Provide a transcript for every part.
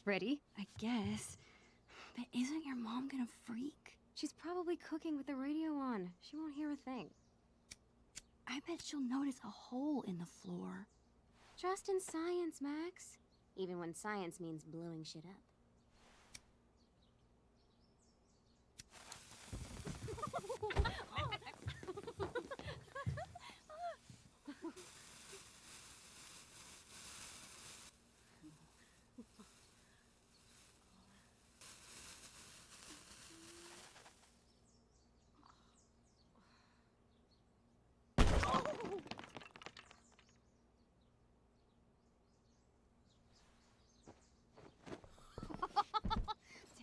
Ready? I guess. But isn't your mom gonna freak? She's probably cooking with the radio on. She won't hear a thing. I bet she'll notice a hole in the floor. Trust in science, Max. Even when science means blowing shit up.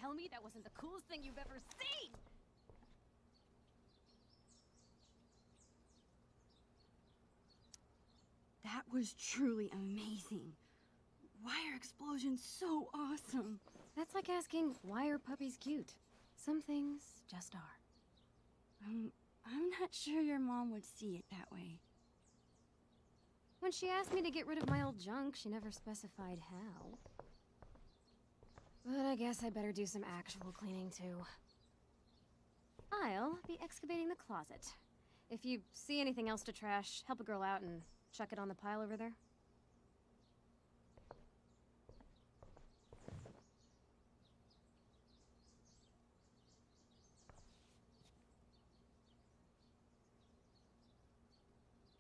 Tell me that wasn't the coolest thing you've ever seen! That was truly amazing. Why are explosions so awesome? That's like asking, why are puppies cute? Some things just are. I'm not sure your mom would see it that way. When she asked me to get rid of my old junk, she never specified how. But I guess I better do some actual cleaning, too. I'll be excavating the closet. If you see anything else to trash, help a girl out and chuck it on the pile over there.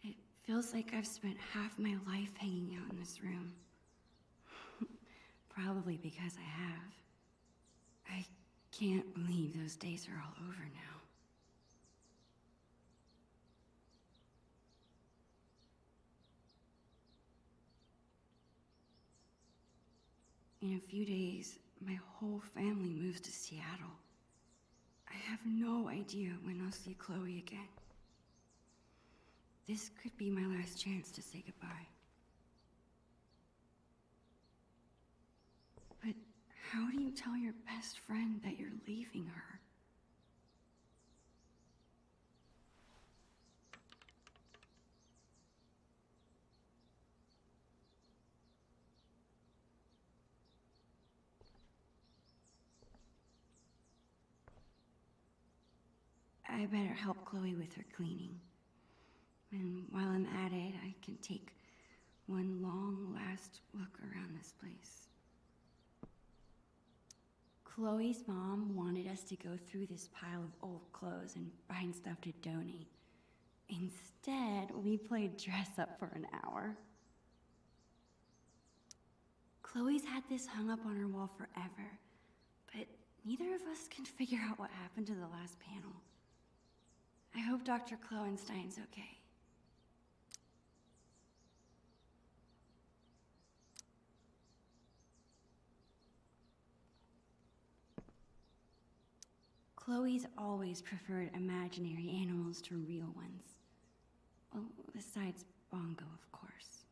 It feels like I've spent half my life hanging out in this room. Probably because I have. I can't believe those days are all over now. In a few days, my whole family moves to Seattle. I have no idea when I'll see Chloe again. This could be my last chance to say goodbye. But how do you tell your best friend that you're leaving her? I better help Chloe with her cleaning. And while I'm at it, I can take one long last look around this place. Chloe's mom wanted us to go through this pile of old clothes and find stuff to donate. Instead, we played dress up for an hour. Chloe's had this hung up on her wall forever, but neither of us can figure out what happened to the last panel. I hope Dr. Kloenstein's okay. Chloe's always preferred imaginary animals to real ones. Well, besides Bongo, of course.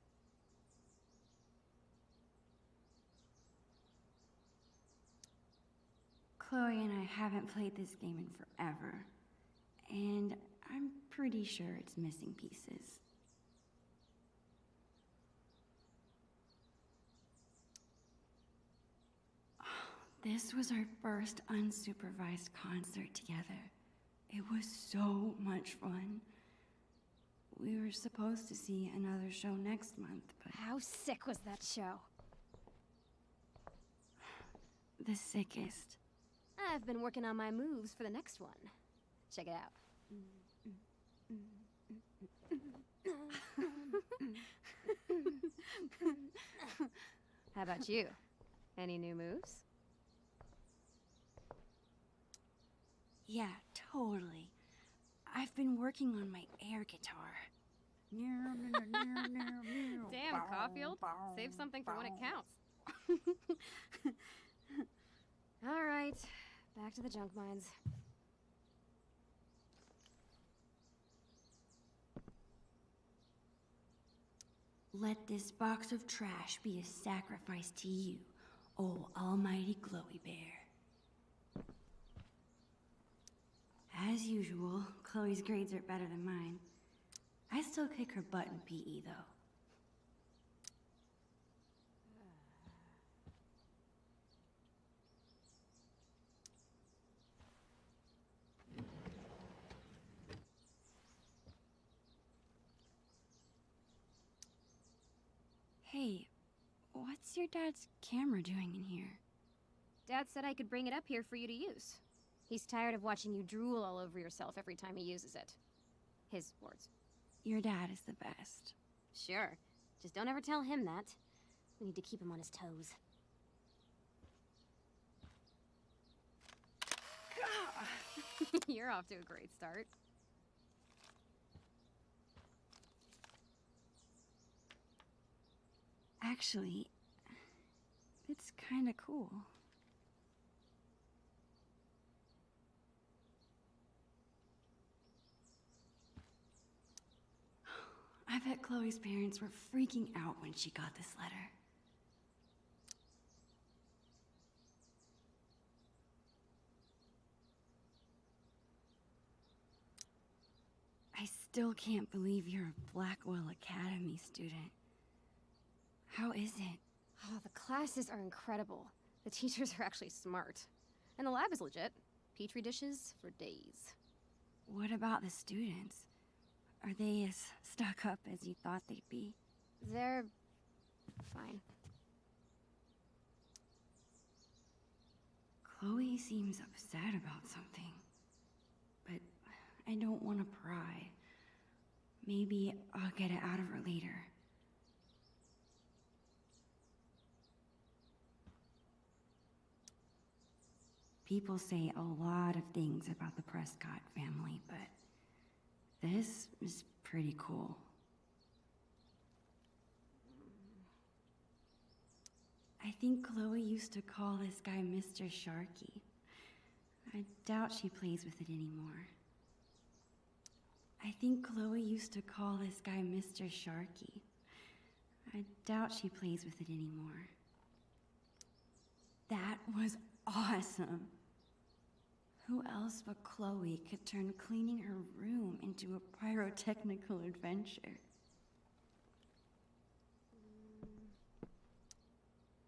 Chloe and I haven't played this game in forever, and I'm pretty sure it's missing pieces. This was our first unsupervised concert together. It was so much fun. We were supposed to see another show next month, but... How sick was that show? The sickest. I've been working on my moves for the next one. Check it out. How about you? Any new moves? Yeah, totally. I've been working on my air guitar. Damn, Caulfield. Save something for when it counts. All right, back to the junk mines. Let this box of trash be a sacrifice to you, oh almighty Glowy Bear. As usual, Chloe's grades are better than mine. I still kick her butt in PE, though. Hey, what's your dad's camera doing in here? Dad said I could bring it up here for you to use. He's tired of watching you drool all over yourself every time he uses it. His words. Your dad is the best. Sure. Just don't ever tell him that. We need to keep him on his toes. You're off to a great start. Actually, it's kinda cool. I bet Chloe's parents were freaking out when she got this letter. I still can't believe you're a Blackwell Academy student. How is it? Oh, the classes are incredible. The teachers are actually smart. And the lab is legit. Petri dishes for days. What about the students? Are they as stuck up as you thought they'd be? They're fine. Chloe seems upset about something. But I don't want to pry. Maybe I'll get it out of her later. People say a lot of things about the Prescott family, but this is pretty cool. I think Chloe used to call this guy Mr. Sharkey. I doubt she plays with it anymore. I think Chloe used to call this guy Mr. Sharkey. I doubt she plays with it anymore. That was awesome. Who else but Chloe could turn cleaning her room into a pyrotechnical adventure?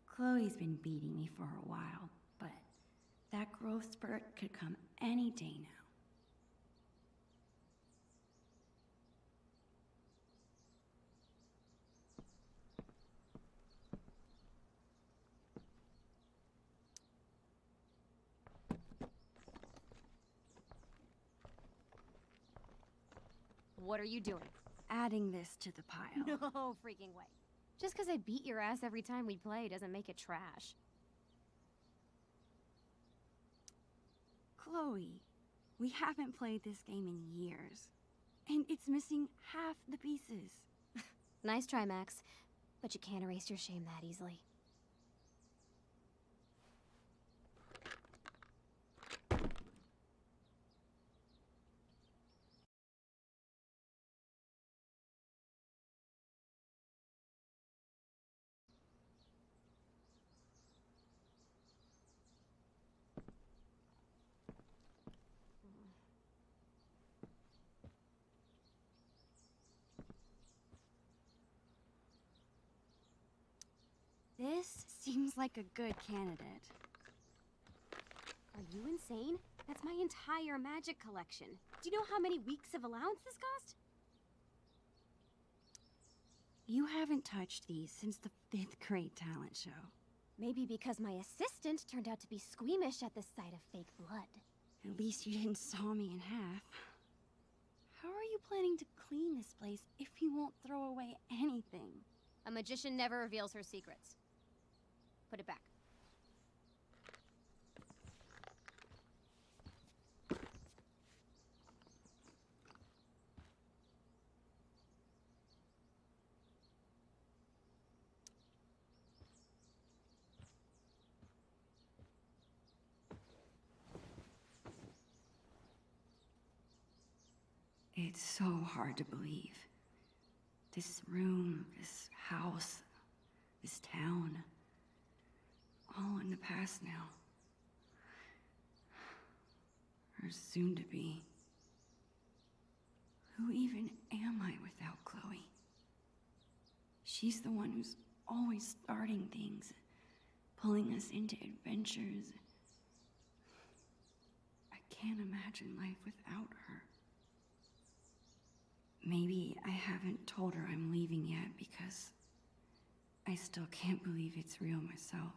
Chloe's been beating me for a while, but that growth spurt could come any day now. What are you doing? Adding this to the pile. No freaking way. Just because I beat your ass every time we play doesn't make it trash. Chloe, we haven't played this game in years, and it's missing half the pieces. Nice try, Max. But you can't erase your shame that easily. This seems like a good candidate. Are you insane? That's my entire magic collection. Do you know how many weeks of allowance this cost? You haven't touched these since the 5th grade talent show. Maybe because my assistant turned out to be squeamish at the sight of fake blood. At least you didn't saw me in half. How are you planning to clean this place if you won't throw away anything? A magician never reveals her secrets. Put it back. It's so hard to believe. This room, this house, this town, all in the past now. Or soon to be. Who even am I without Chloe? She's the one who's always starting things, pulling us into adventures. I can't imagine life without her. Maybe I haven't told her I'm leaving yet because I still can't believe it's real myself.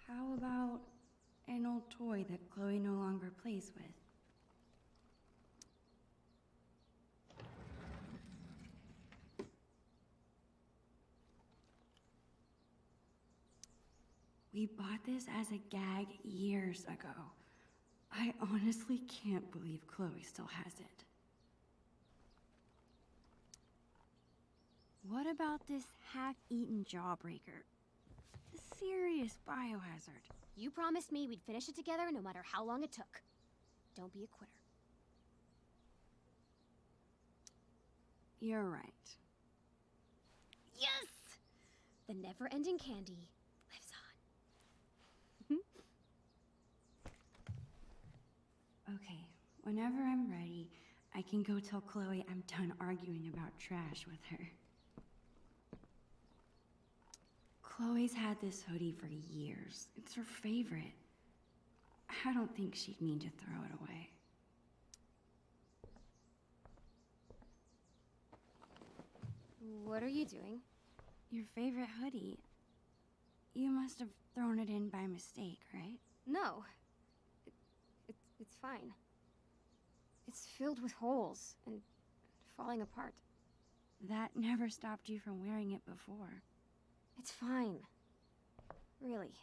How about an old toy that Chloe no longer plays with? We bought this as a gag years ago. I honestly can't believe Chloe still has it. What about this half-eaten jawbreaker? A serious biohazard. You promised me we'd finish it together no matter how long it took. Don't be a quitter. You're right. Yes! The never-ending candy lives on. Okay, whenever I'm ready, I can go tell Chloe I'm done arguing about trash with her. Chloe's had this hoodie for years. It's her favorite. I don't think she'd mean to throw it away. What are you doing? Your favorite hoodie. You must have thrown it in by mistake, right? No. It's fine. It's filled with holes and falling apart. That never stopped you from wearing it before. It's fine. Really.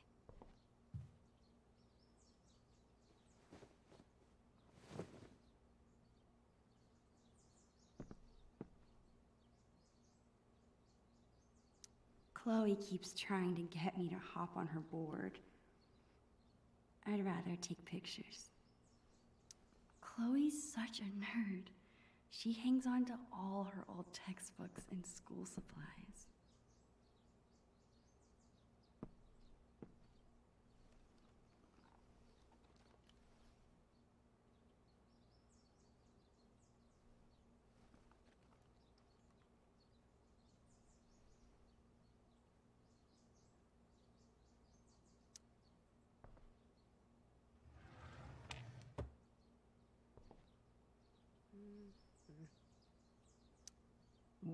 Chloe keeps trying to get me to hop on her board. I'd rather take pictures. Chloe's such a nerd. She hangs on to all her old textbooks and school supplies.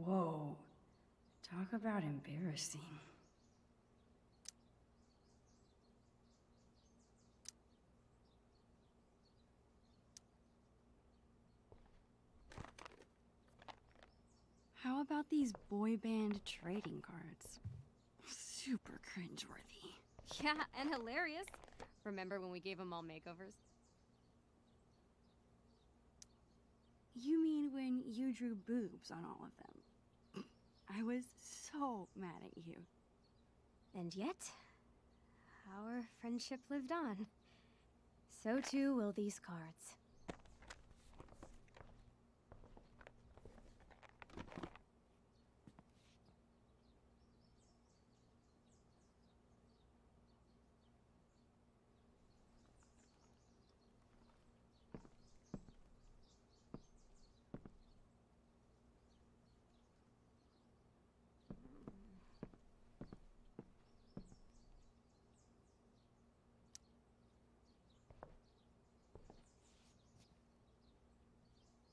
Whoa. Talk about embarrassing. How about these boy band trading cards? Super cringeworthy. Yeah, and hilarious. Remember when we gave them all makeovers? You mean when you drew boobs on all of them? I was so mad at you. And yet, our friendship lived on. So too will these cards.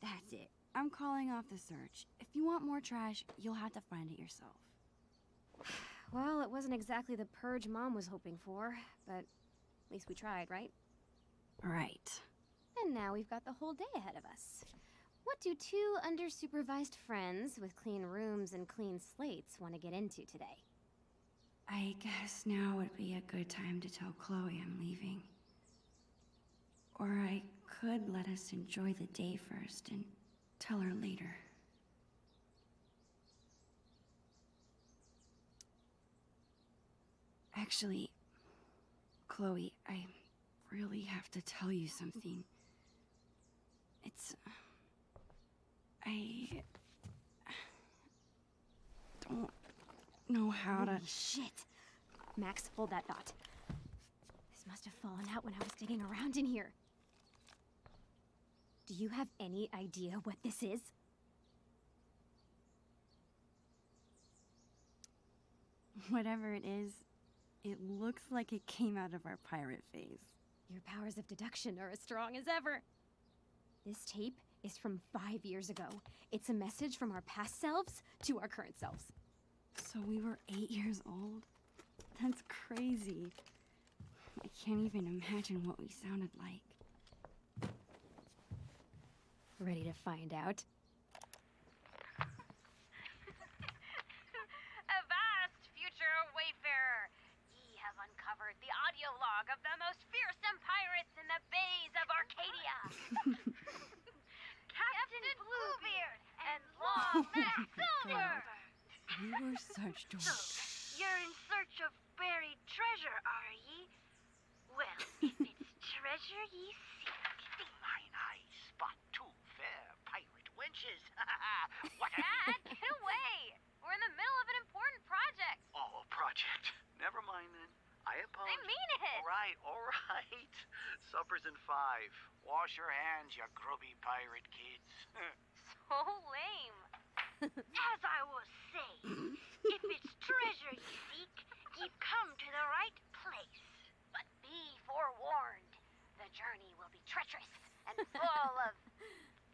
That's it. I'm calling off the search. If you want more trash, you'll have to find it yourself. Well, it wasn't exactly the purge Mom was hoping for, but at least we tried, right? Right. And now we've got the whole day ahead of us. What do two under-supervised friends with clean rooms and clean slates want to get into today? I guess now would be a good time to tell Chloe I'm leaving. Or I could let us enjoy the day first and tell her later. Actually, Chloe, I really have to tell you something. I don't know how to... Holy shit! Max, hold that thought. This must have fallen out when I was digging around in here. Do you have any idea what this is? Whatever it is, it looks like it came out of our pirate phase. Your powers of deduction are as strong as ever. This tape is from 5 years ago. It's a message from our past selves to our current selves. So we were 8 years old? That's crazy. I can't even imagine what we sounded like. Ready to find out? Avast, future wayfarer! Ye have uncovered the audio log of the most fearsome pirates in the bays of Arcadia. Captain Bluebeard and Long Mac Silver! We were such So, dorks. you're in search of buried treasure, are ye? Well, if it's treasure ye seek, Mine eyes spot two fair pirate wenches. What a... Dad, get away! We're in the middle of an important project. Oh, project. Never mind then. I apologize. I mean it! All right. Supper's in 5. Wash your hands, you grubby pirate kids. So lame. As I was saying, if it's treasure ye seek, ye've come to the right place. But be forewarned, the journey will be treacherous and full of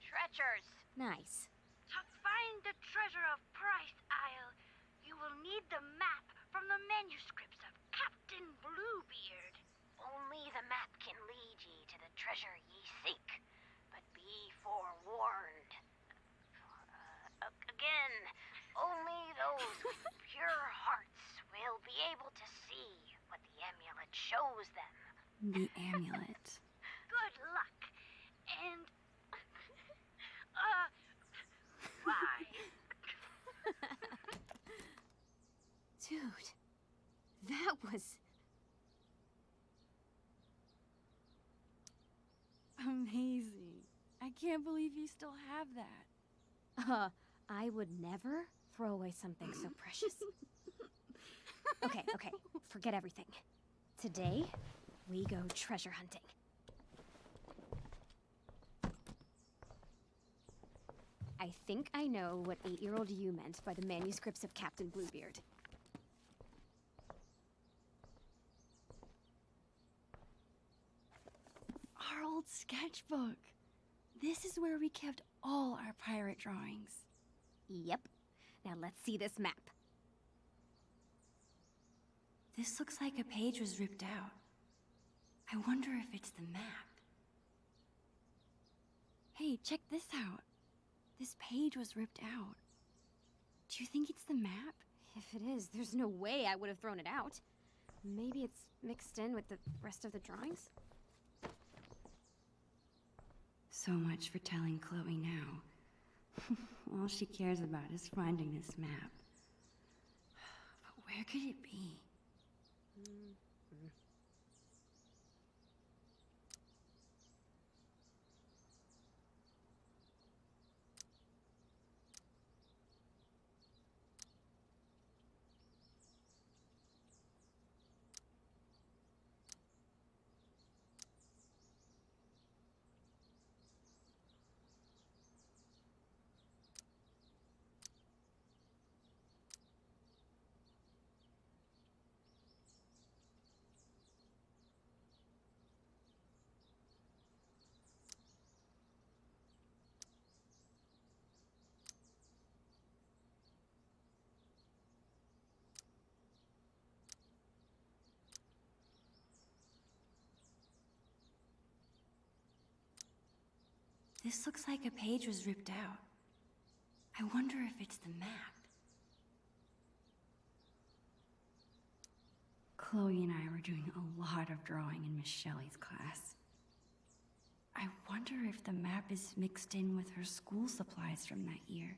treacherous. Nice. To find the treasure of Price Isle, you will need the map from the manuscripts of Captain Bluebeard. Only the map can lead ye to the treasure ye seek, but be forewarned. Again, only those with pure hearts will be able to see what the amulet shows them. The amulet. Good luck, and bye. Dude, that was... Amazing. I can't believe you still have that. I would never throw away something so precious. Okay, forget everything. Today, we go treasure hunting. I think I know what 8-year-old you meant by the manuscripts of Captain Bluebeard. Our old sketchbook. This is where we kept all our pirate drawings. Yep. Now let's see this map. This looks like a page was ripped out. I wonder if it's the map. Hey, check this out. This page was ripped out. Do you think it's the map? If it is, there's no way I would have thrown it out. Maybe it's mixed in with the rest of the drawings? So much for telling Chloe now. All she cares about is finding this map. But where could it be? This looks like a page was ripped out. I wonder if it's the map. Chloe and I were doing a lot of drawing in Miss Shelley's class. I wonder if the map is mixed in with her school supplies from that year.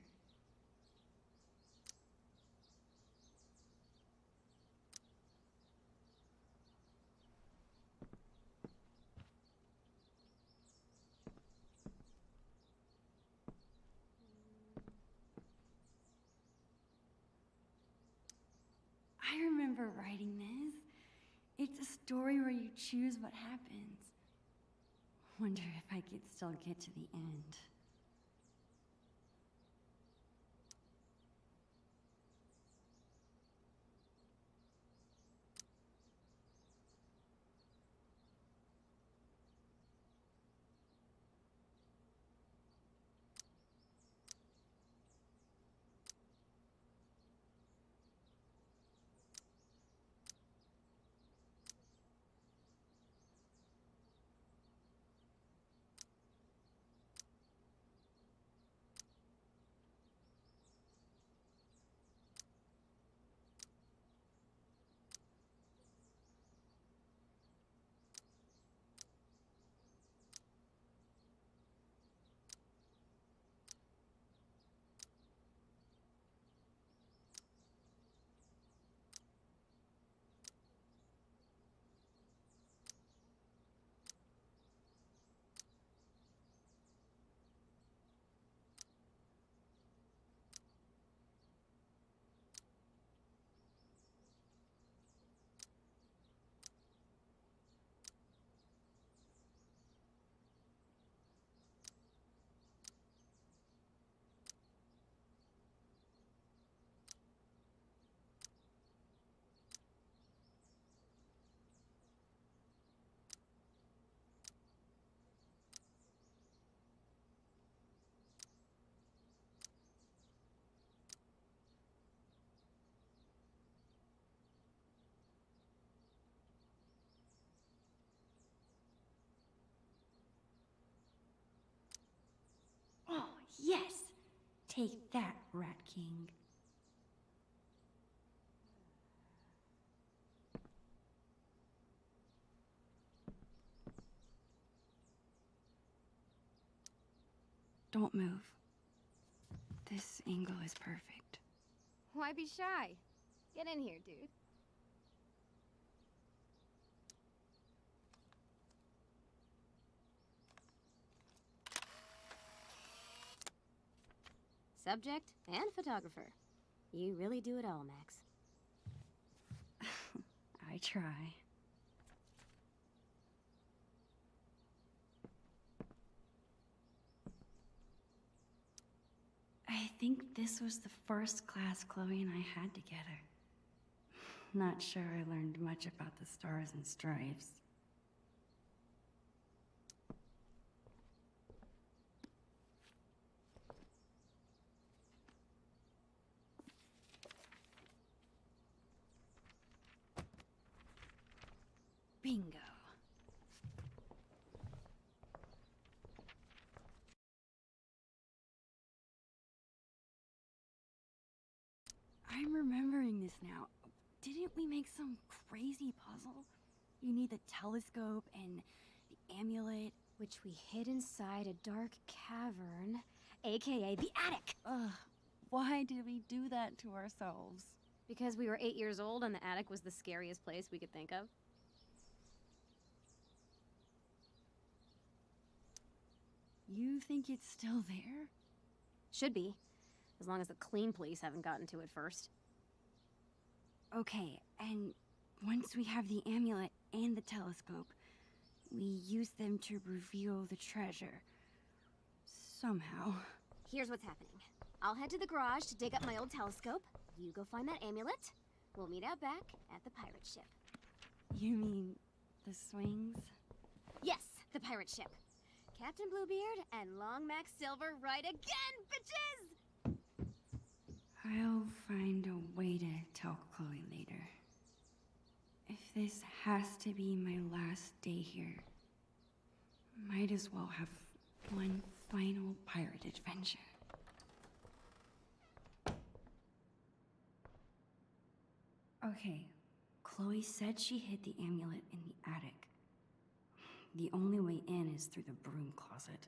I remember writing this. It's a story where you choose what happens. Wonder if I could still get to the end. Oh, yes! Take that, Rat King. Don't move. This angle is perfect. Why be shy? Get in here, dude. Subject and photographer. You really do it all, Max. I try. I think this was the first class Chloe and I had together. Not sure I learned much about the stars and stripes. Bingo. I'm remembering this now. Didn't we make some crazy puzzle? You need the telescope and the amulet. Which we hid inside a dark cavern, aka the attic. Ugh, why did we do that to ourselves? Because we were 8 years old and the attic was the scariest place we could think of. You think it's still there? Should be. As long as the clean police haven't gotten to it first. Okay, and once we have the amulet and the telescope, we use them to reveal the treasure. Somehow. Here's what's happening. I'll head to the garage to dig up my old telescope. You go find that amulet. We'll meet out back at the pirate ship. You mean the swings? Yes, the pirate ship. Captain Bluebeard and Long Max Silver right again, bitches! I'll find a way to tell Chloe later. If this has to be my last day here, might as well have one final pirate adventure. Okay, Chloe said she hid the amulet in the attic. The only way in is through the broom closet.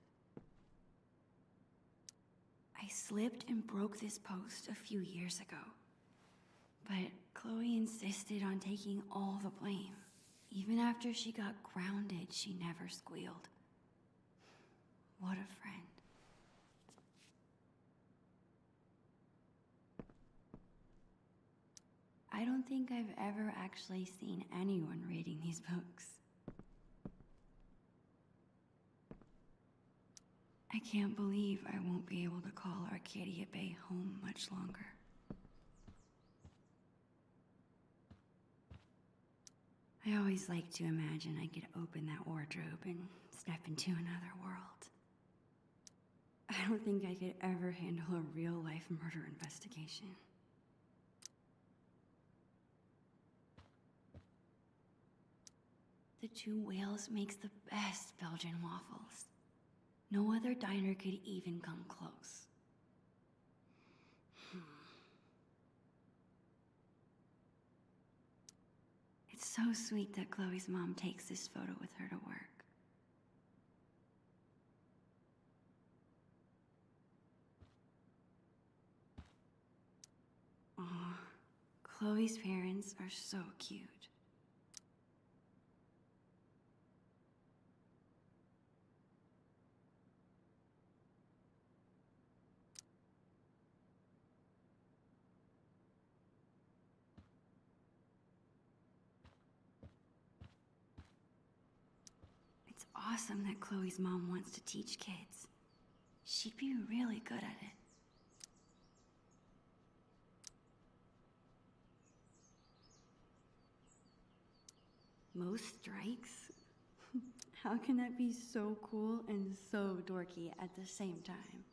I slipped and broke this post a few years ago, but Chloe insisted on taking all the blame. Even after she got grounded, she never squealed. What a friend. I don't think I've ever actually seen anyone reading these books. I can't believe I won't be able to call Arcadia Bay home much longer. I always like to imagine I could open that wardrobe and step into another world. I don't think I could ever handle a real-life murder investigation. The Two Whales makes the best Belgian waffles. No other diner could even come close. It's so sweet that Chloe's mom takes this photo with her to work. Aw, Chloe's parents are so cute. It's awesome that Chloe's mom wants to teach kids. She'd be really good at it. Most strikes? How can that be so cool and so dorky at the same time?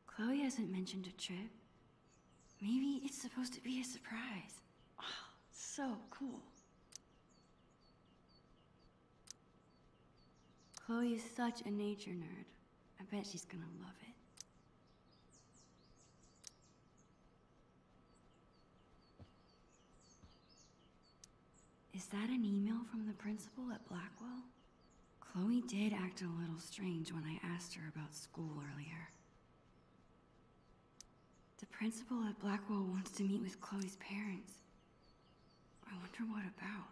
Chloe hasn't mentioned a trip. Maybe it's supposed to be a surprise. Oh, so cool. Chloe is such a nature nerd. I bet she's gonna love it. Is that an email from the principal at Blackwell? Chloe did act a little strange when I asked her about school earlier. The principal at Blackwell wants to meet with Chloe's parents. I wonder what about.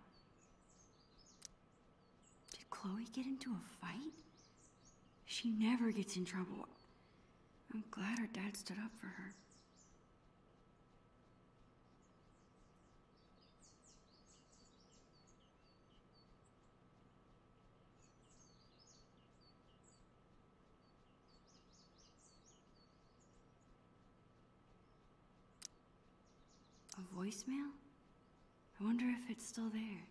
Did Chloe get into a fight? She never gets in trouble. I'm glad her dad stood up for her. A voicemail? I wonder if it's still there.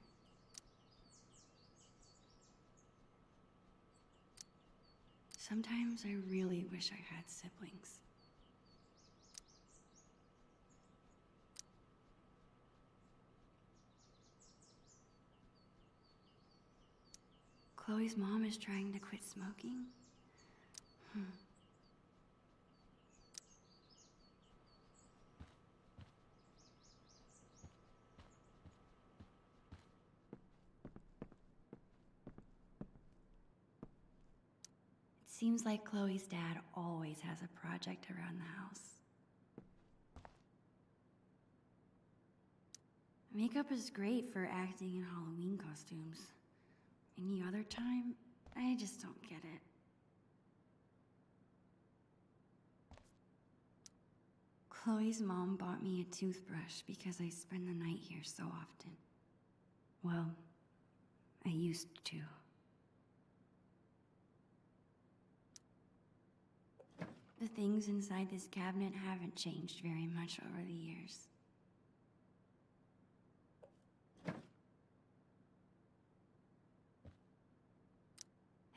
Sometimes I really wish I had siblings. Chloe's mom is trying to quit smoking? Seems like Chloe's dad always has a project around the house. Makeup is great for acting in Halloween costumes. Any other time, I just don't get it. Chloe's mom bought me a toothbrush because I spend the night here so often. Well, I used to. The things inside this cabinet haven't changed very much over the years.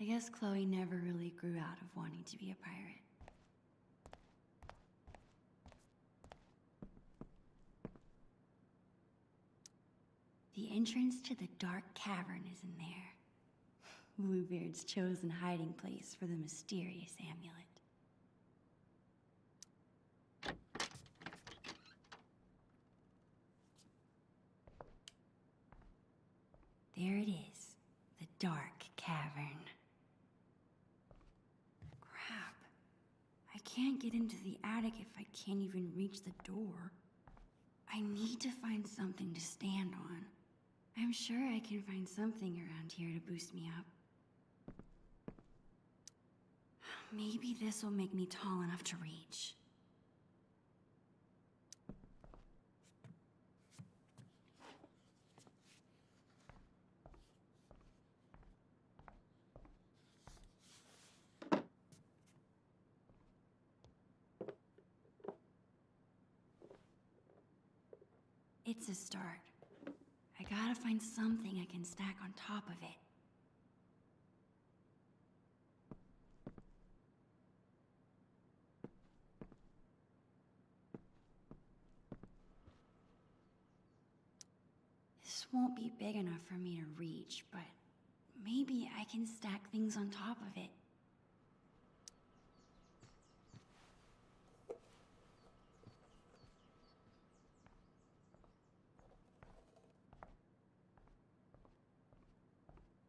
I guess Chloe never really grew out of wanting to be a pirate. The entrance to the dark cavern is in there. Bluebeard's chosen hiding place for the mysterious amulet. There it is, the dark cavern. Crap. I can't get into the attic if I can't even reach the door. I need to find something to stand on. I'm sure I can find something around here to boost me up. Maybe this will make me tall enough to reach. It's a start. I gotta find something I can stack on top of it. This won't be big enough for me to reach, but maybe I can stack things on top of it.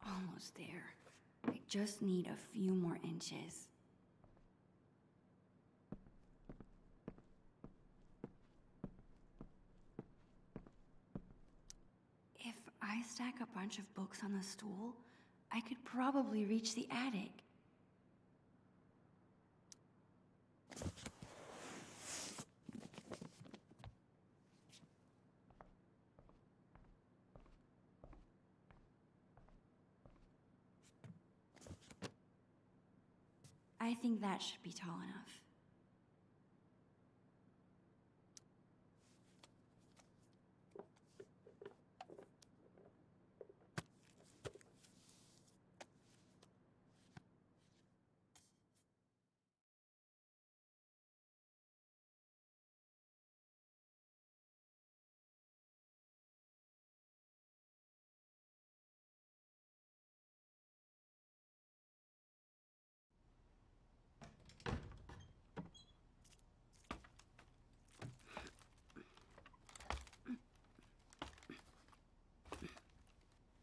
Almost there. I just need a few more inches. If I stack a bunch of books on the stool, I could probably reach the attic. I think that should be tall enough.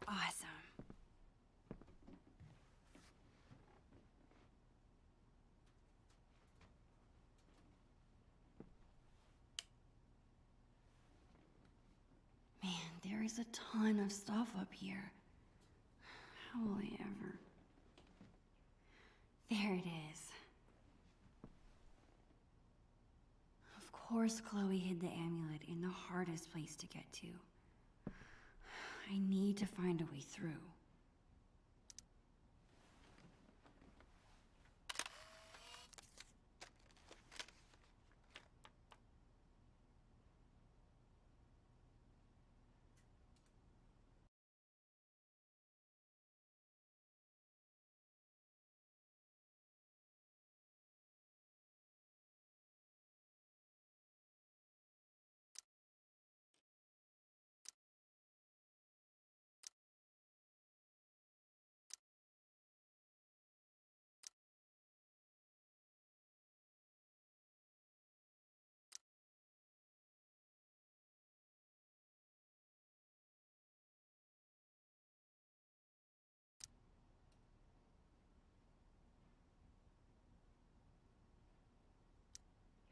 Awesome. Man, there is a ton of stuff up here. How will I ever... There it is. Of course Chloe hid the amulet in the hardest place to get to. I need to find a way through.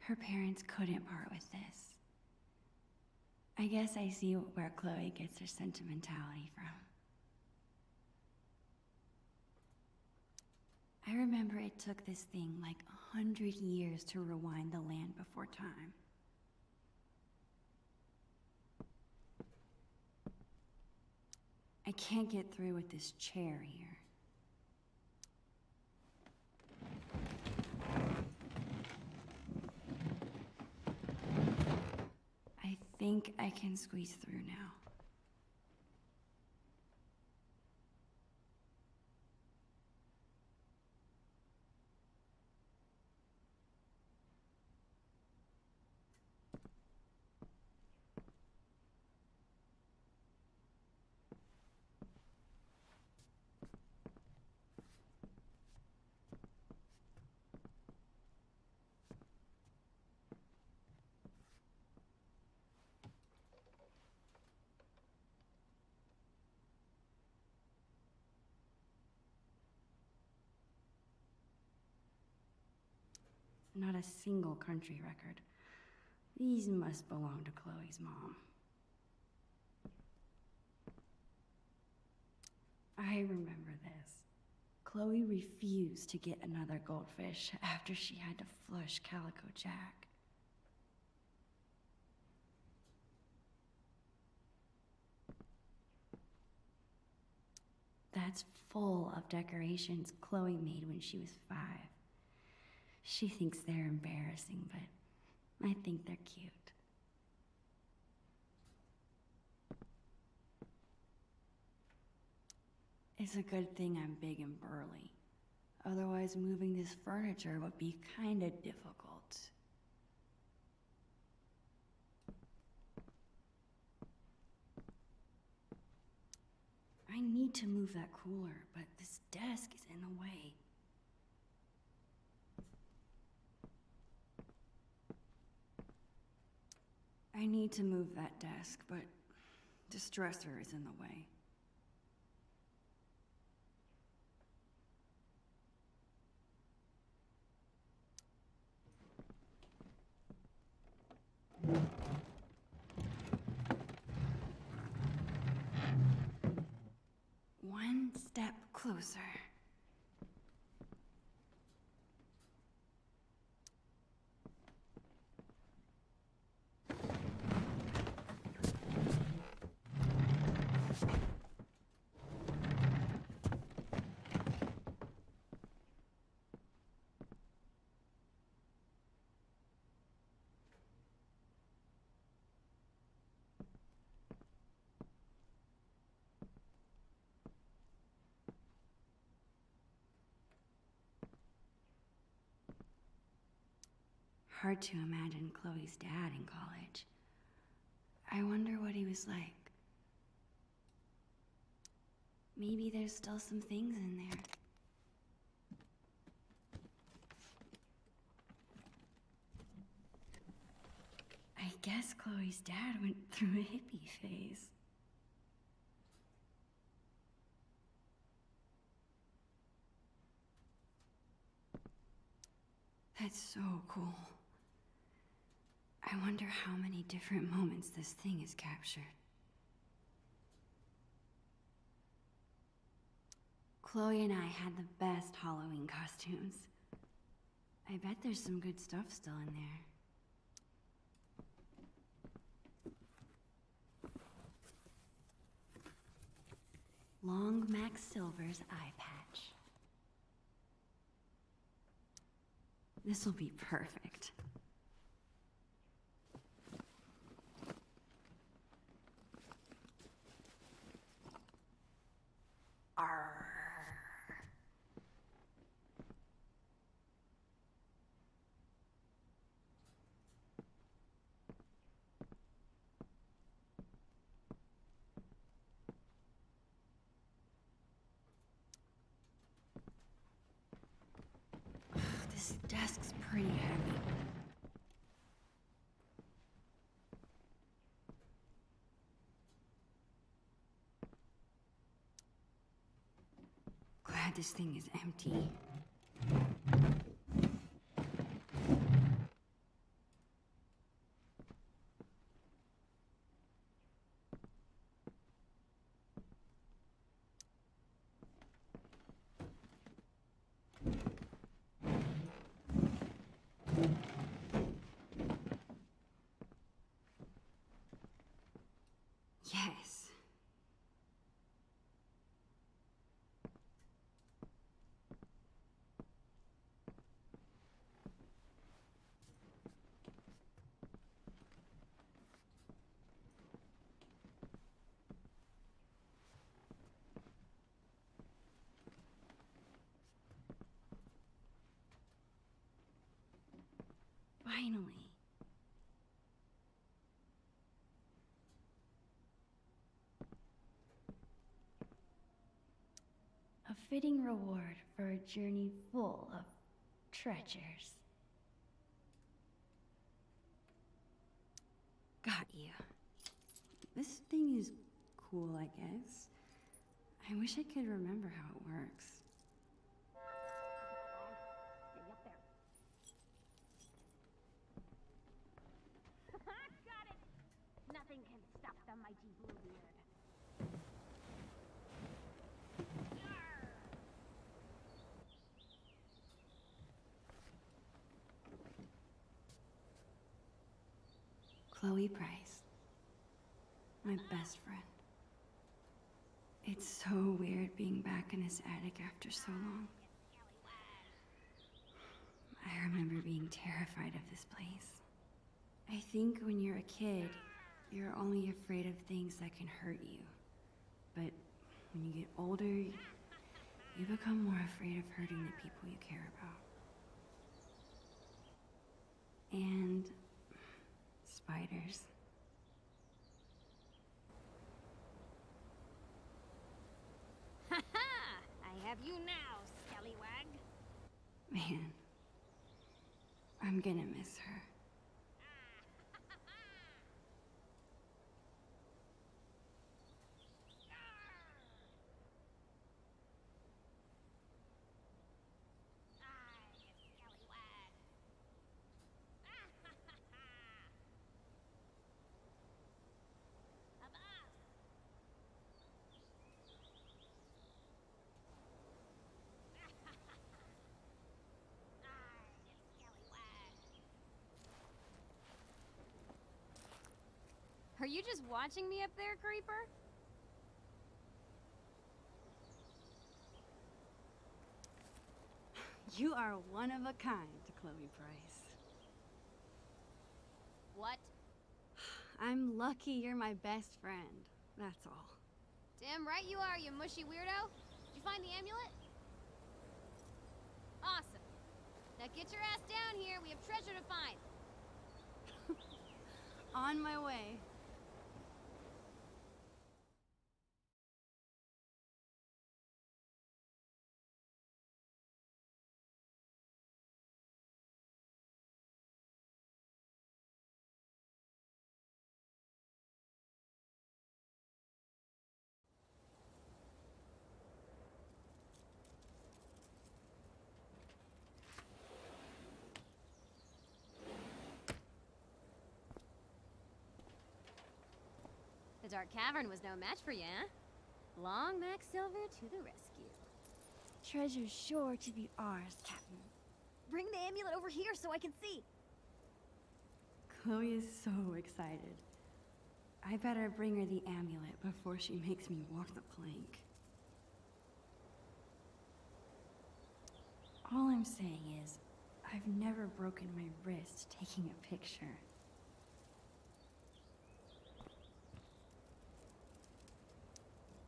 Her parents couldn't part with this. I guess I see where Chloe gets her sentimentality from. I remember it took this thing like 100 years to rewind the land before time. I can't get through with this chair here. I think I can squeeze through now. not a single country record. These must belong to Chloe's mom. I remember this. Chloe refused to get another goldfish after she had to flush Calico Jack. That's full of decorations Chloe made when she was 5. She thinks they're embarrassing, but I think they're cute. It's a good thing I'm big and burly. Otherwise, moving this furniture would be kinda difficult. I need to move that cooler, but this desk is in the way. I need to move that desk, but this dresser is in the way. One step closer. Hard to imagine Chloe's dad in college. I wonder what he was like. Maybe there's still some things in there. I guess Chloe's dad went through a hippie phase. That's so cool. I wonder how many different moments this thing has captured. Chloe and I had the best Halloween costumes. I bet there's some good stuff still in there. Long Max Silver's eye patch. This'll be perfect. Arr. This desk's pretty heavy. Glad this thing is empty. Yes. Finally. A fitting reward for a journey full of treasures. Got you. This thing is cool, I guess. I wish I could remember how it works. Stay up there. the mighty Bluebeard. Chloe Price. My best friend. It's so weird being back in this attic after so long. I remember being terrified of this place. I think when you're a kid, you're only afraid of things that can hurt you. But when you get older, you become more afraid of hurting the people you care about. And spiders. Ha ha! I have you now, scallywag. Man, I'm gonna miss her. Are you just watching me up there, Creeper? You are one of a kind, Chloe Price. What? I'm lucky you're my best friend. That's all. Damn right you are, you mushy weirdo. Did you find the amulet? Awesome. Now get your ass down here. We have treasure to find. On my way. The Dark Cavern was no match for you, huh? Long Mac Silver to the rescue. Treasure's sure to be ours, Captain. Bring the amulet over here so I can see. Chloe is so excited. I better bring her the amulet before she makes me walk the plank. All I'm saying is, I've never broken my wrist taking a picture.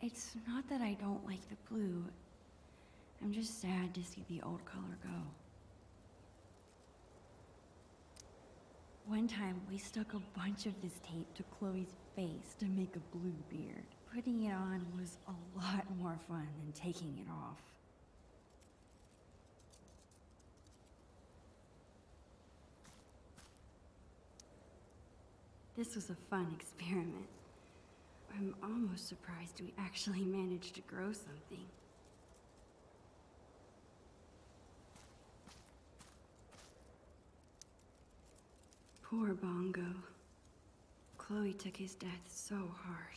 It's not that I don't like the blue. I'm just sad to see the old color go. One time, we stuck a bunch of this tape to Chloe's face to make a blue beard. Putting it on was a lot more fun than taking it off. This was a fun experiment. I'm almost surprised we actually managed to grow something. Poor Bongo. Chloe took his death so hard.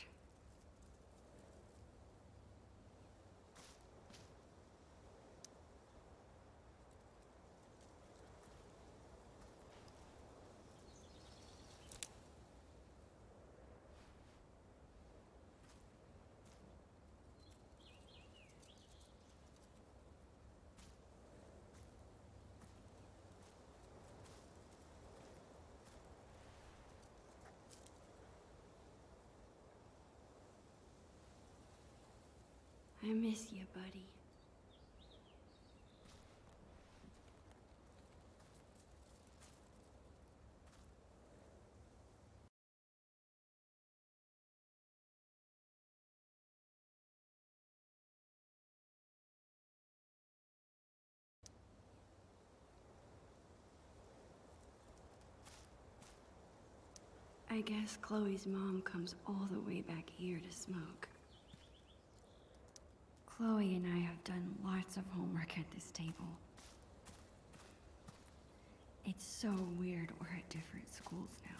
I miss you, buddy. I guess Chloe's mom comes all the way back here to smoke. Chloe and I have done lots of homework at this table. It's so weird we're at different schools now.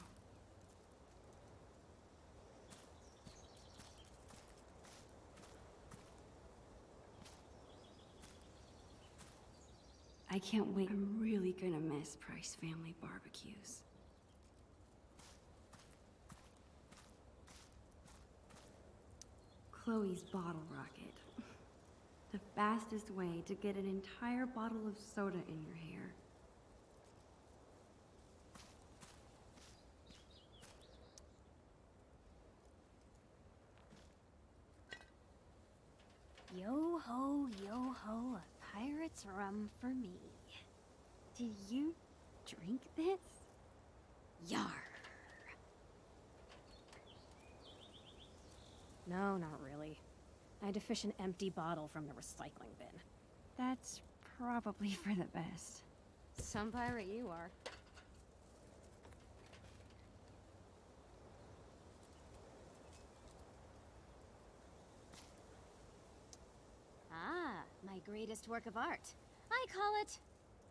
I can't wait. I'm really gonna miss Price family barbecues. Chloe's bottle rocket. The fastest way to get an entire bottle of soda in your hair. Yo ho, a pirate's rum for me. Did you drink this? Yar. No, not really. I had to fish an empty bottle from the recycling bin. That's probably for the best. Some pirate you are. Ah, my greatest work of art. I call it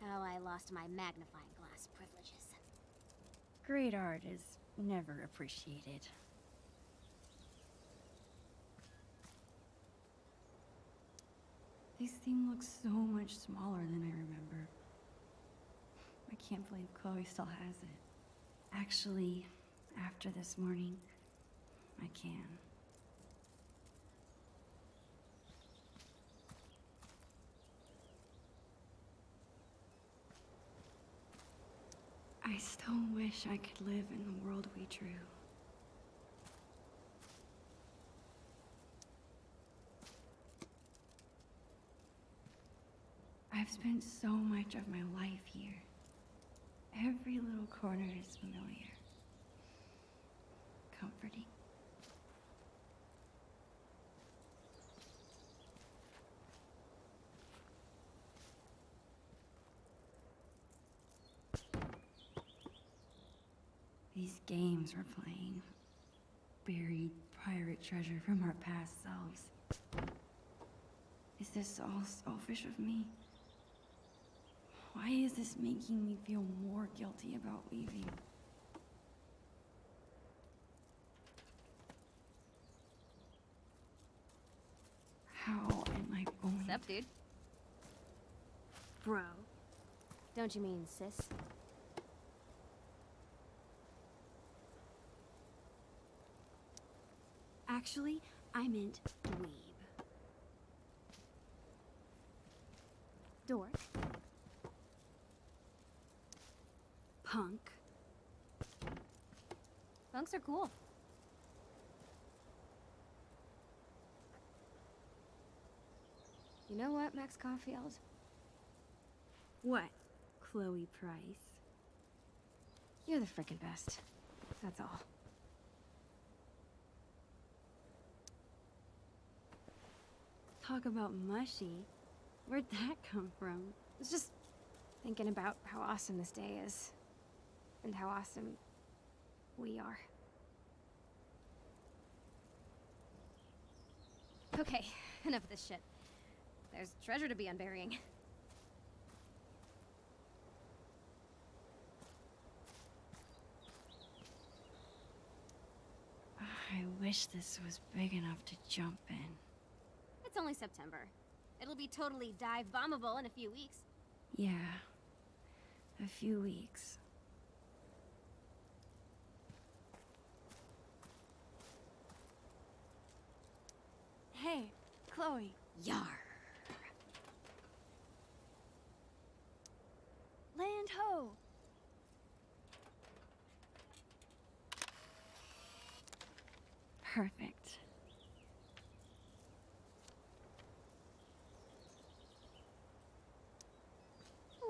How I Lost My Magnifying Glass Privileges. Great art is never appreciated. This thing looks so much smaller than I remember. I can't believe Chloe still has it. Actually, after this morning, I can. I still wish I could live in the world we drew. I've spent so much of my life here. Every little corner is familiar. Comforting. These games we're playing. Buried pirate treasure from our past selves. Is this all selfish of me? Why is this making me feel more guilty about leaving? How am I going? What's up, dude? Bro. Don't you mean sis? Actually, I meant dweeb. Dork. Punk. Punks are cool. You know what, Max Caulfield? What? Chloe Price. You're the frickin' best. That's all. Talk about mushy. Where'd that come from? I was just thinking about how awesome this day is. And how awesome we are. Okay, enough of this shit. There's treasure to be unburying. I wish this was big enough to jump in. It's only September. It'll be totally dive bombable in a few weeks. Yeah. A few weeks. Hey, Chloe. Yar. Land ho! Perfect.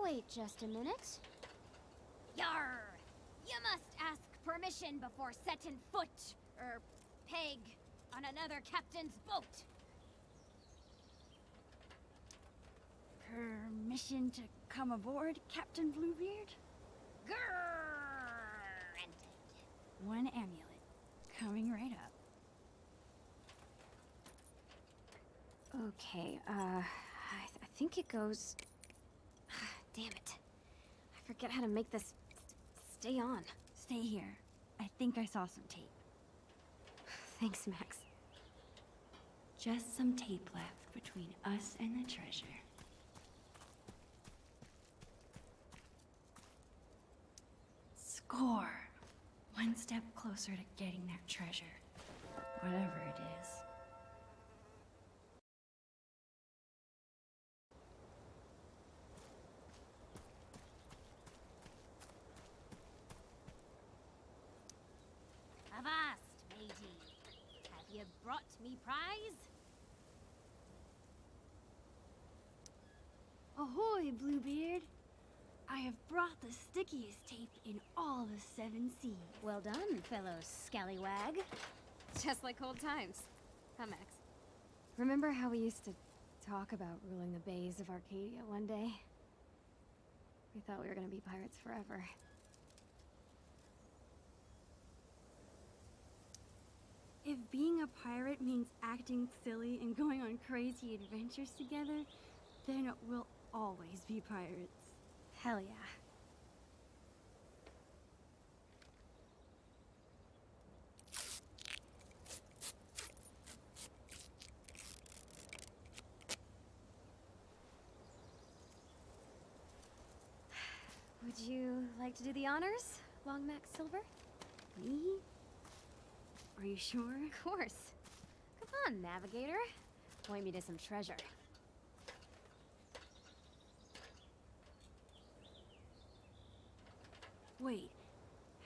Wait just a minute. Yar! You must ask permission before setting foot, peg, on another captain's boat. Permission to come aboard, Captain Bluebeard? Granted. One amulet. Coming right up. Okay, I think it goes... Damn it. I forget how to make this stay on. Stay here. I think I saw some tape. Thanks, Max. Just some tape left between us and the treasure. Score! One step closer to getting that treasure. Whatever it is. Avast, matey. Have you brought me prize? Ahoy, Bluebeard! I have brought the stickiest tape in all the 7 seas. Well done, fellow scallywag. Just like old times. Huh, Max? Remember how we used to talk about ruling the bays of Arcadia one day? We thought we were gonna be pirates forever. If being a pirate means acting silly and going on crazy adventures together, then we'll always be pirates. Hell yeah. Would you like to do the honors, Long Max Silver? Me? Are you sure? Of course. Come on, Navigator. Point me to some treasure. Wait,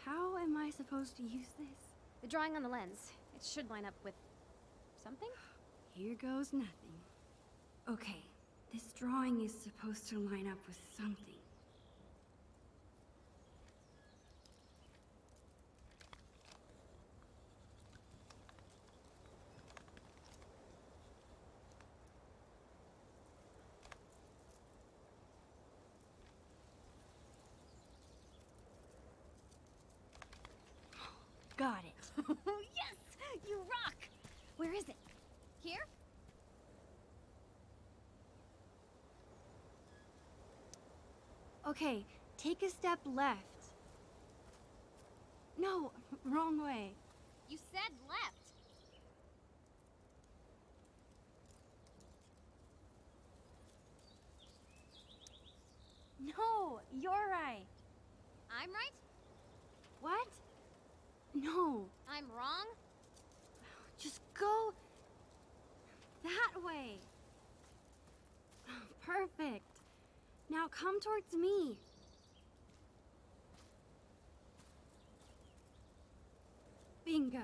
how am I supposed to use this? The drawing on the lens. It should line up with something? Here goes nothing. Okay, this drawing is supposed to line up with something. Got it. Yes! You rock! Where is it? Here? Okay, take a step left. No, wrong way. You said left. No, you're right. I'm right? What? No, I'm wrong? just go that way. Perfect. Now come towards me. Bingo.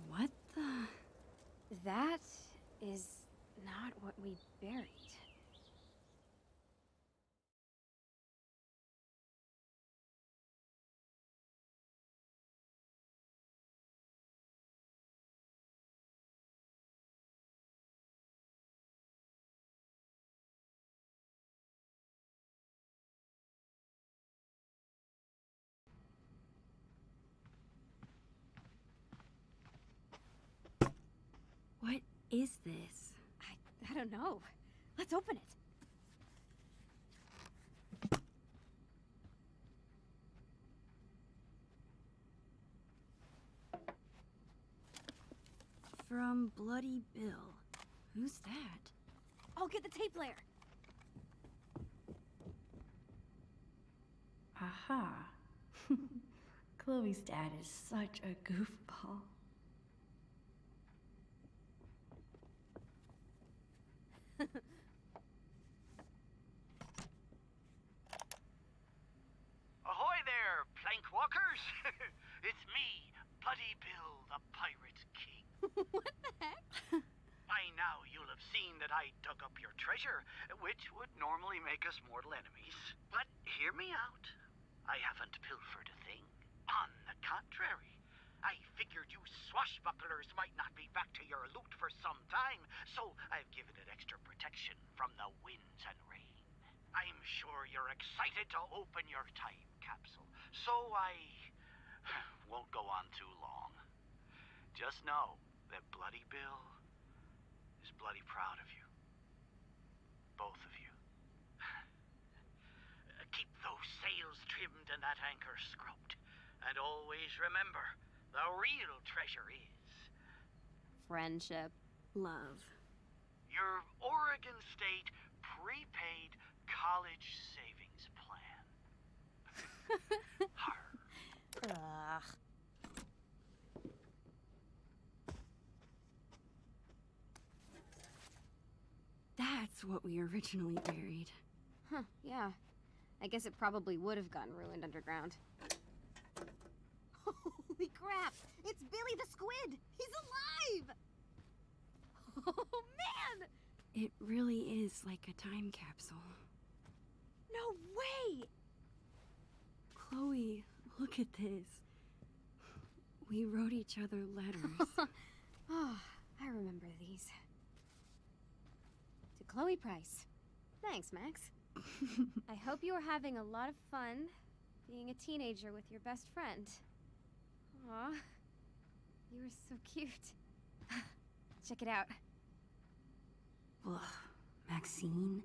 What the? That is not what we buried. What is this? I don't know. Let's open it. From Bloody Bill. Who's that? I'll get the tape layer. Aha. Chloe's dad is such a goofball. Ahoy there, plank walkers! It's me, Bloody Bill, the Pirate King. What the heck? By now you'll have seen that I dug up your treasure, which would normally make us mortal enemies. But hear me out. I haven't pilfered a thing. On the contrary, I figured you swashbucklers might not be back to your loot for some time, so I've given it extra protection from the winds and rain. I'm sure you're excited to open your time capsule, so I Won't go on too long. Just know that Bloody Bill is bloody proud of you. Both of you. Keep those sails trimmed and that anchor scrubbed. And always remember, the real treasure is Friendship. Love. your Oregon State prepaid college savings plan. Har. Ugh. That's what we originally buried. Huh, yeah. I guess it probably would have gotten ruined underground. Holy crap! It's Billy the Squid! He's alive! Oh, man! It really is like a time capsule. No way! Chloe, look at this. We wrote each other letters. Oh, I remember these. To Chloe Price. Thanks, Max. I hope you are having a lot of fun being a teenager with your best friend. Aw, you are so cute. Check it out. Ugh, Maxine?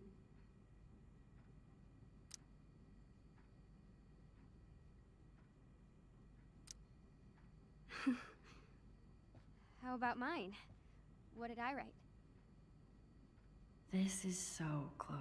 How about mine? What did I write? This is so Chloe.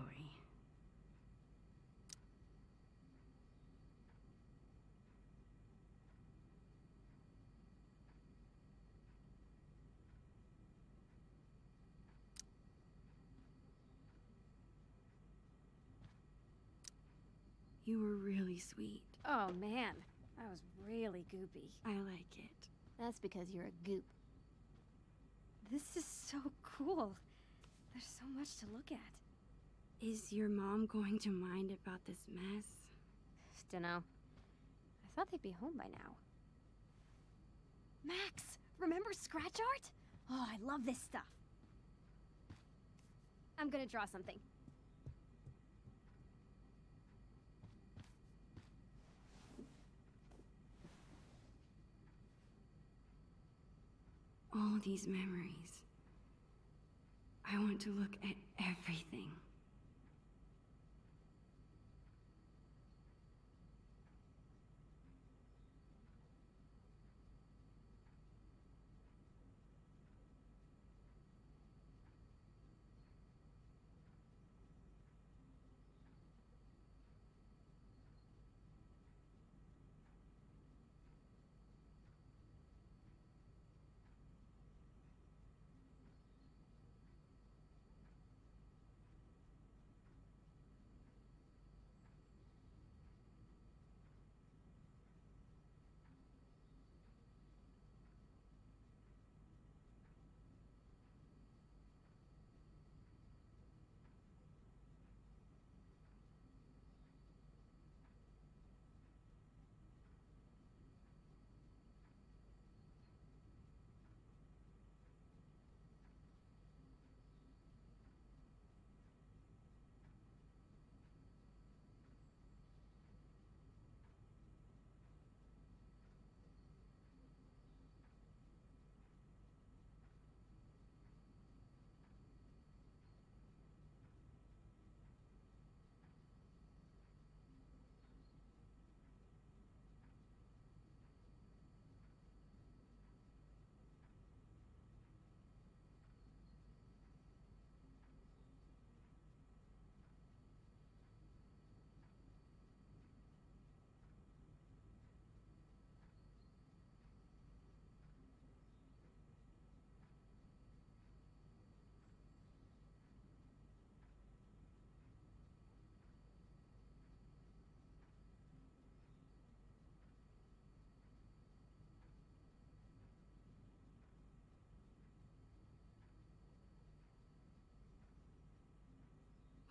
You were really sweet. Oh man, that was really goopy. I like it. That's because you're a goop. This is so cool. There's so much to look at. Is your mom going to mind about this mess? Dunno. I thought they'd be home by now. Max, remember scratch art? Oh, I love this stuff. I'm gonna draw something. All these memories. I want to look at everything.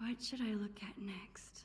What should I look at next?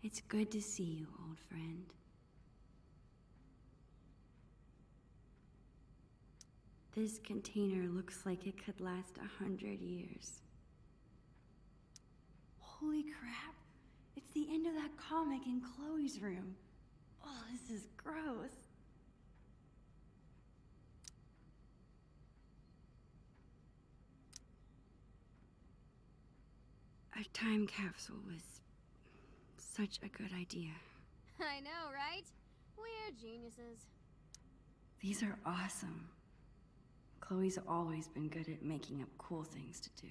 It's good to see you, old friend. This container looks like it could last 100 years. Holy crap! It's the end of that comic in Chloe's room. Oh, this is gross. A time capsule was such a good idea. I know, right? We're geniuses. These are awesome. Chloe's always been good at making up cool things to do.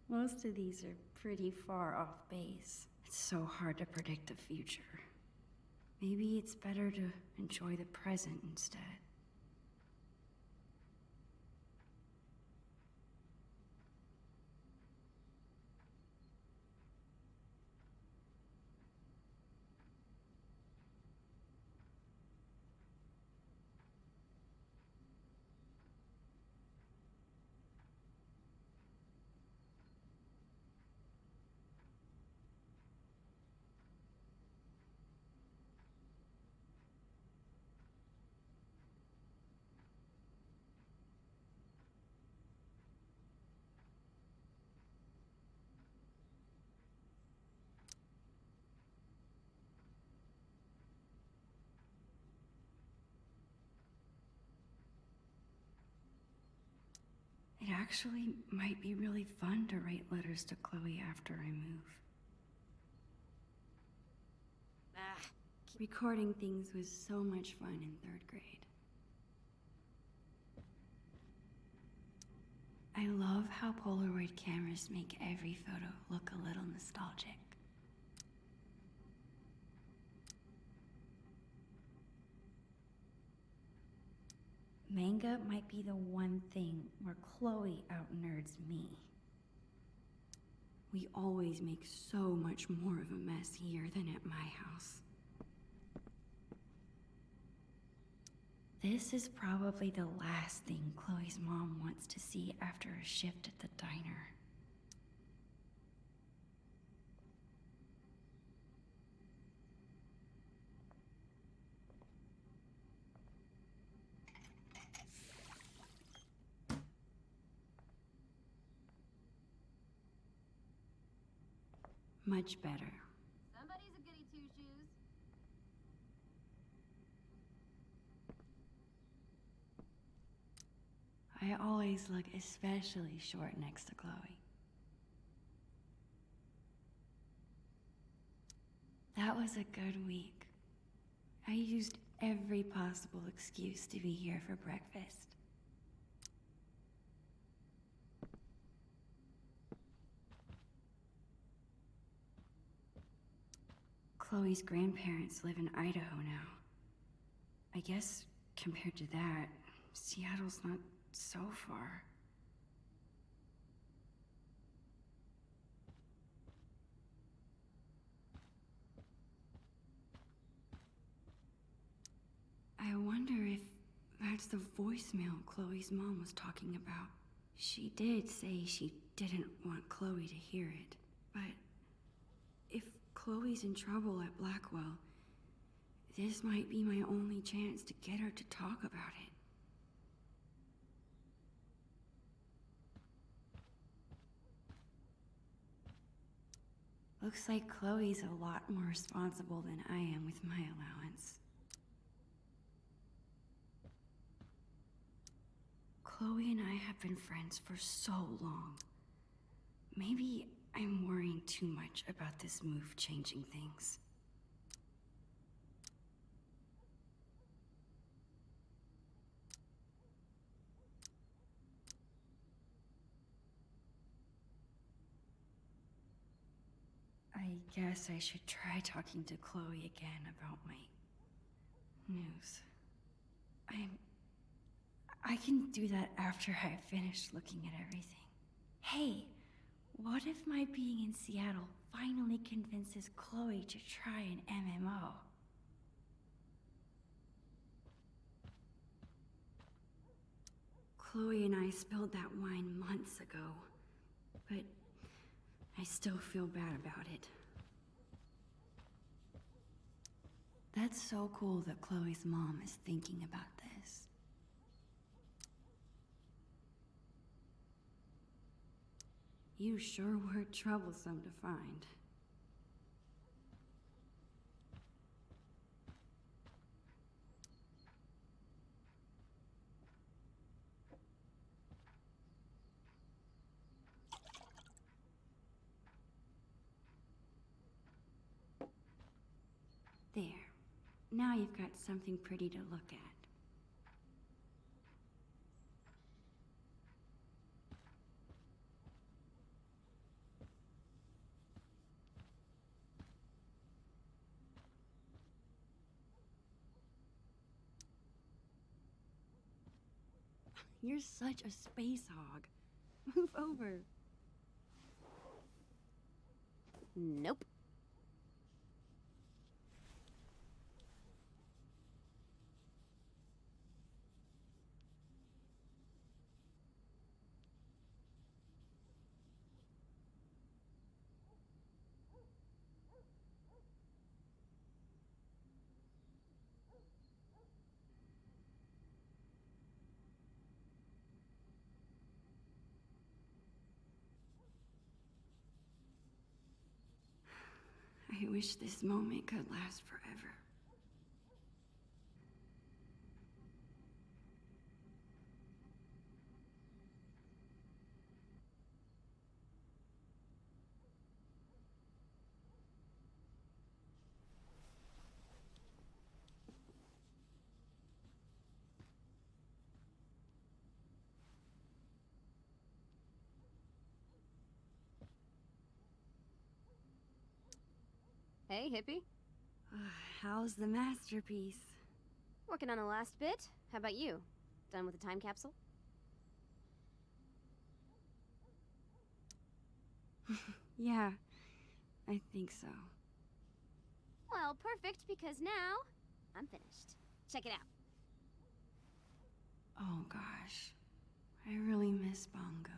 Most of these are pretty far off base. It's so hard to predict the future. Maybe it's better to enjoy the present instead. It actually might be really fun to write letters to Chloe after I move. Recording things was so much fun in 3rd grade. I love how Polaroid cameras make every photo look a little nostalgic. Manga might be the one thing where Chloe out-nerds me. We always make so much more of a mess here than at my house. This is probably the last thing Chloe's mom wants to see after a shift at the diner. Much better. Somebody's a goody two-shoes. I always look especially short next to Chloe. That was a good week. I used every possible excuse to be here for breakfast. Chloe's grandparents live in Idaho now. I guess, compared to that, Seattle's not so far. I wonder if that's the voicemail Chloe's mom was talking about. She did say she didn't want Chloe to hear it, but if Chloe's in trouble at Blackwell, this might be my only chance to get her to talk about it. Looks like Chloe's a lot more responsible than I am with my allowance. Chloe and I have been friends for so long. Maybe I'm worrying too much about this move changing things. I guess I should try talking to Chloe again about my news. I can do that after I finish looking at everything. Hey, what if my being in Seattle finally convinces Chloe to try an MMO? Chloe and I spilled that wine months ago, but I still feel bad about it. That's so cool that Chloe's mom is thinking about this. You sure were troublesome to find. There. Now you've got something pretty to look at. You're such a space hog. Move over. Nope. I wish this moment could last forever. Hey, hippie. How's the masterpiece? Working on the last bit. How about you? Done with the time capsule? Yeah, I think so. Well, perfect, because now I'm finished. Check it out. Oh gosh, I really miss Bongo.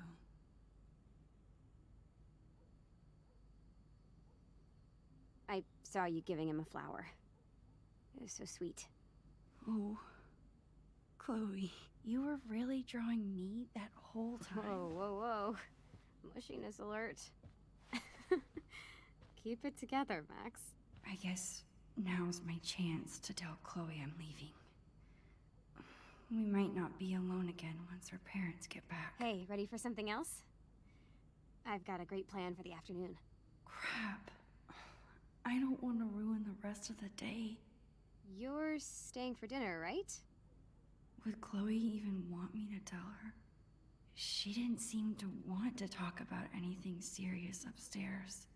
I saw you giving him a flower. It was so sweet. Oh, Chloe, you were really drawing me that whole time? Whoa, whoa, whoa. Mushiness alert. Keep it together, Max. I guess now's my chance to tell Chloe I'm leaving. We might not be alone again once her parents get back. Hey, ready for something else? I've got a great plan for the afternoon. Crap. I don't want to ruin the rest of the day. You're staying for dinner, right? Would Chloe even want me to tell her? She didn't seem to want to talk about anything serious upstairs.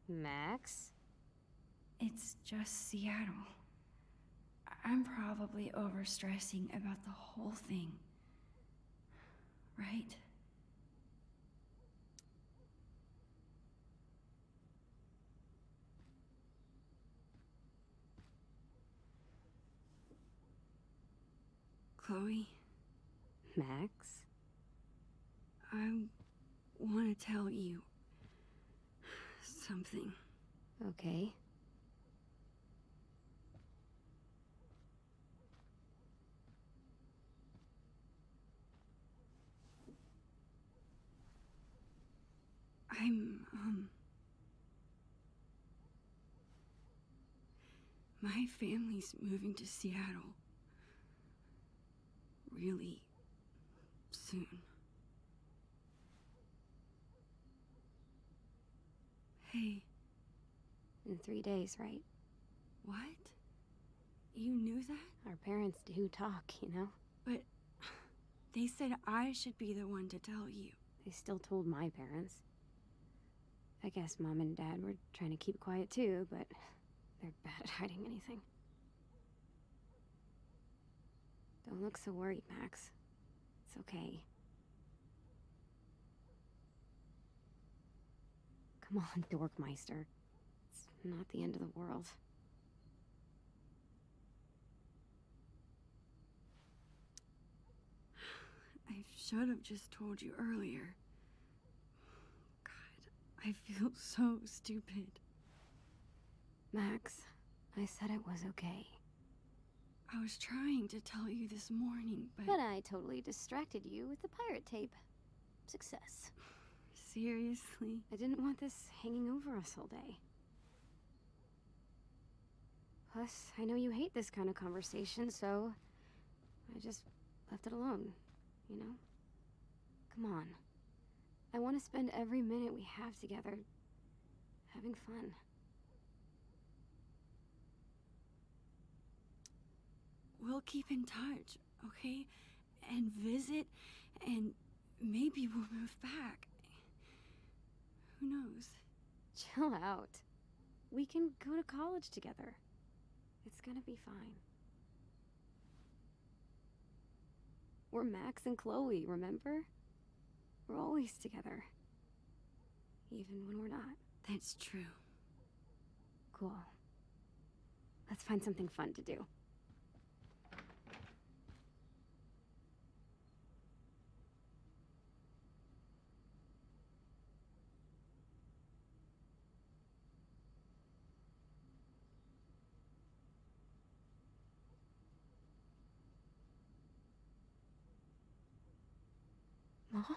Max? It's just Seattle. I'm probably overstressing about the whole thing. Right? Chloe, Max? I want to tell you something. Okay. My family's moving to Seattle. Really soon. Hey. In 3 days, right? What? You knew that? Our parents do talk, you know? But they said I should be the one to tell you. They still told my parents. I guess Mom and Dad were trying to keep quiet too, but they're bad at hiding anything. Don't look so worried, Max. It's okay. Come on, Dorkmeister. It's not the end of the world. I should have just told you earlier. God, I feel so stupid. Max, I said it was okay. I was trying to tell you this morning, But I totally distracted you with the pirate tape. Success. seriously? I didn't want this hanging over us all day. Plus, I know you hate this kind of conversation, so I just left it alone, you know? Come on. I want to spend every minute we have together having fun. We'll keep in touch, okay? And visit, and maybe we'll move back. Who knows? Chill out. We can go to college together. It's gonna be fine. We're Max and Chloe, remember? We're always together. Even when we're not. That's true. Cool. Let's find something fun to do. Mom?